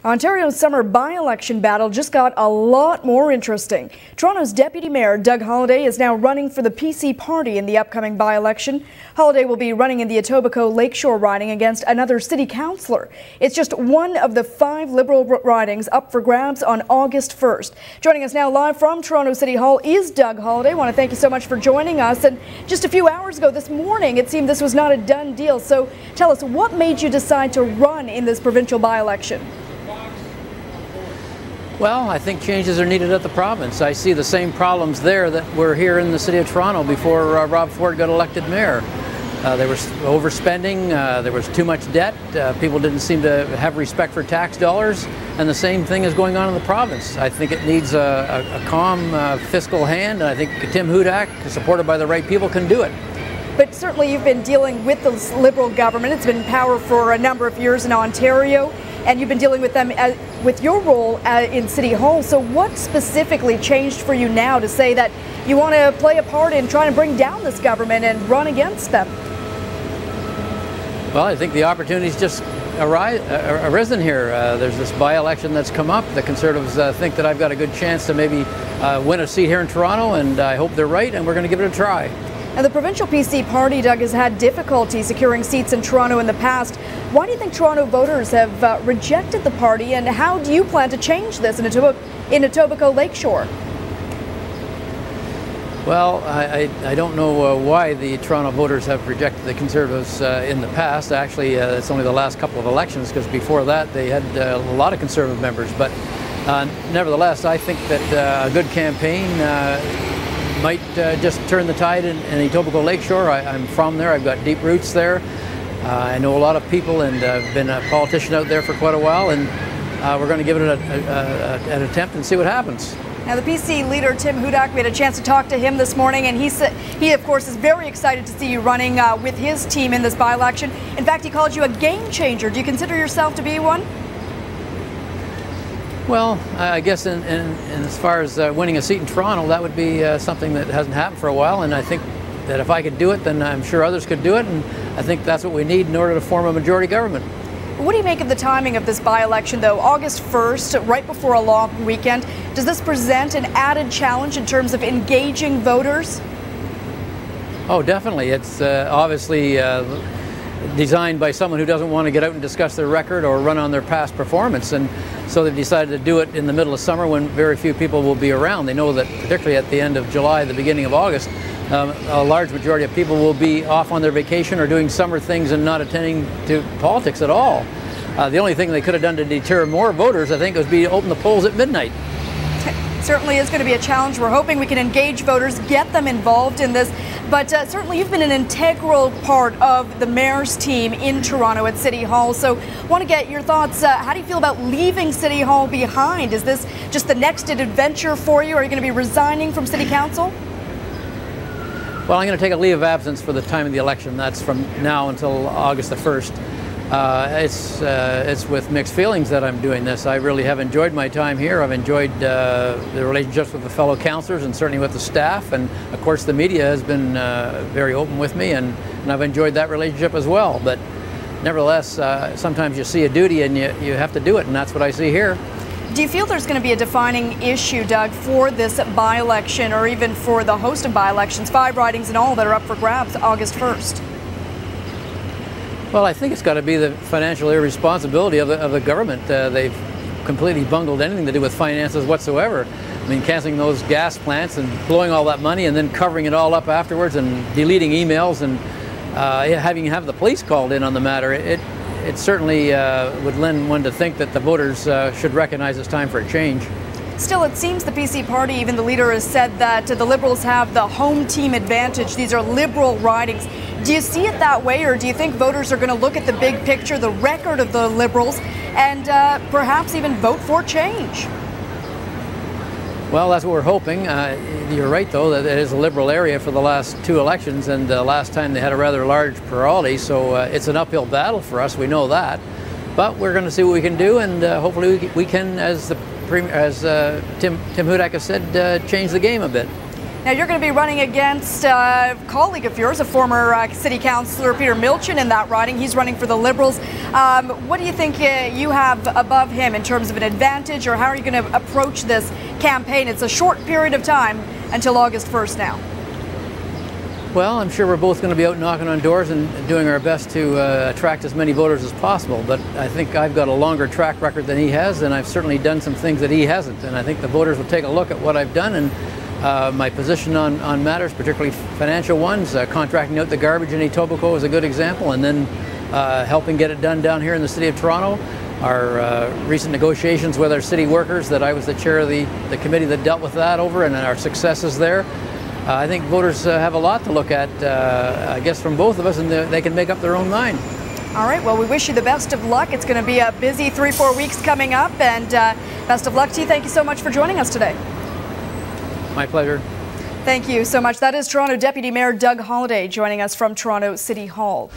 Ontario's summer by-election battle just got a lot more interesting. Toronto's Deputy Mayor Doug Holyday is now running for the PC party in the upcoming by-election. Holyday will be running in the Etobicoke Lakeshore riding against another city councillor. It's just one of the 5 Liberal ridings up for grabs on August 1st. Joining us now live from Toronto City Hall is Doug Holyday. I want to thank you so much for joining us. And just a few hours ago this morning, it seemed this was not a done deal. So tell us, what made you decide to run in this provincial by-election? Well, I think changes are needed at the province. I see the same problems there that were here in the city of Toronto before Rob Ford got elected mayor. There was overspending, there was too much debt, people didn't seem to have respect for tax dollars, and the same thing is going on in the province. I think it needs a calm fiscal hand, and I think Tim Hudak, supported by the right people, can do it. But certainly you've been dealing with the Liberal government. It's been in power for a number of years in Ontario, and you've been dealing with them with your role in City Hall. So what specifically changed for you now to say that you want to play a part in trying to bring down this government and run against them? Well, I think the opportunity's just arisen here. There's this by-election that's come up. The Conservatives think that I've got a good chance to maybe win a seat here in Toronto, and I hope they're right, and we're going to give it a try. Now, the provincial PC party, Doug, has had difficulty securing seats in Toronto in the past. Why do you think Toronto voters have rejected the party, and how do you plan to change this in Etobicoke Lakeshore? Well, I don't know why the Toronto voters have rejected the Conservatives in the past. Actually, it's only the last couple of elections, because before that they had a lot of Conservative members. But nevertheless, I think that a good campaign might just turn the tide in Etobicoke Lakeshore. I'm from there. I've got deep roots there. I know a lot of people, and I've been a politician out there for quite a while, and we're going to give it an attempt and see what happens. Now, the PC leader, Tim Hudak, we had a chance to talk to him this morning, and he said he, of course, is very excited to see you running with his team in this by-election. In fact, he called you a game changer. Do you consider yourself to be one? Well, I guess in as far as winning a seat in Toronto, that would be something that hasn't happened for a while, and I think that if I could do it, then I'm sure others could do it, and I think that's what we need in order to form a majority government. What do you make of the timing of this by-election, though? August 1st, right before a long weekend. Does this present an added challenge in terms of engaging voters? Oh, definitely. It's obviously designed by someone who doesn't want to get out and discuss their record or run on their past performance, and so they decided to do it in the middle of summer when very few people will be around. They know that particularly at the end of July, the beginning of August, a large majority of people will be off on their vacation or doing summer things and not attending to politics at all. The only thing they could have done to deter more voters, I think, was be open the polls at midnight. Certainly is going to be a challenge. We're hoping we can engage voters, get them involved in this. But certainly you've been an integral part of the mayor's team in Toronto at City Hall. So I want to get your thoughts. How do you feel about leaving City Hall behind? Is this just the next adventure for you? Are you going to be resigning from City Council? Well, I'm going to take a leave of absence for the time of the election. That's from now until August the 1st. It's with mixed feelings that I'm doing this. I really have enjoyed my time here. I've enjoyed the relationships with the fellow councillors and certainly with the staff. And of course the media has been very open with me, and I've enjoyed that relationship as well. But nevertheless, sometimes you see a duty and you have to do it, and that's what I see here. Do you feel there's going to be a defining issue, Doug, for this by-election, or even for the host of by-elections, 5 ridings in all that are up for grabs August 1st? Well, I think it's got to be the financial irresponsibility of the government. They've completely bungled anything to do with finances whatsoever. I mean, canceling those gas plants and blowing all that money and then covering it all up afterwards and deleting emails and have the police called in on the matter. It certainly would lend one to think that the voters should recognize it's time for a change. Still, it seems the PC party, even the leader, has said that the Liberals have the home team advantage. These are Liberal ridings. Do you see it that way, or do you think voters are going to look at the big picture, the record of the Liberals, and perhaps even vote for change? Well, that's what we're hoping. You're right, though, that it is a Liberal area for the last 2 elections, and last time they had a rather large plurality, so it's an uphill battle for us, we know that. But we're going to see what we can do, and hopefully we can, as Tim Hudak has said, change the game a bit. Now you're going to be running against a colleague of yours, a former city councillor, Peter Milchin, in that riding. He's running for the Liberals. What do you think you have above him in terms of an advantage, or how are you going to approach this campaign? It's a short period of time until August 1st now. Well, I'm sure we're both going to be out knocking on doors and doing our best to attract as many voters as possible. But I think I've got a longer track record than he has, and I've certainly done some things that he hasn't. And I think the voters will take a look at what I've done and my position on matters, particularly financial ones. Contracting out the garbage in Etobicoke is a good example, and then helping get it done down here in the City of Toronto. Our recent negotiations with our city workers, that I was the chair of the committee that dealt with that over, and our successes there. I think voters have a lot to look at, I guess, from both of us, and they can make up their own mind. All right, well, we wish you the best of luck. It's going to be a busy 3-4 weeks coming up, and best of luck to you. Thank you so much for joining us today. My pleasure. Thank you so much. That is Toronto Deputy Mayor Doug Holyday joining us from Toronto City Hall.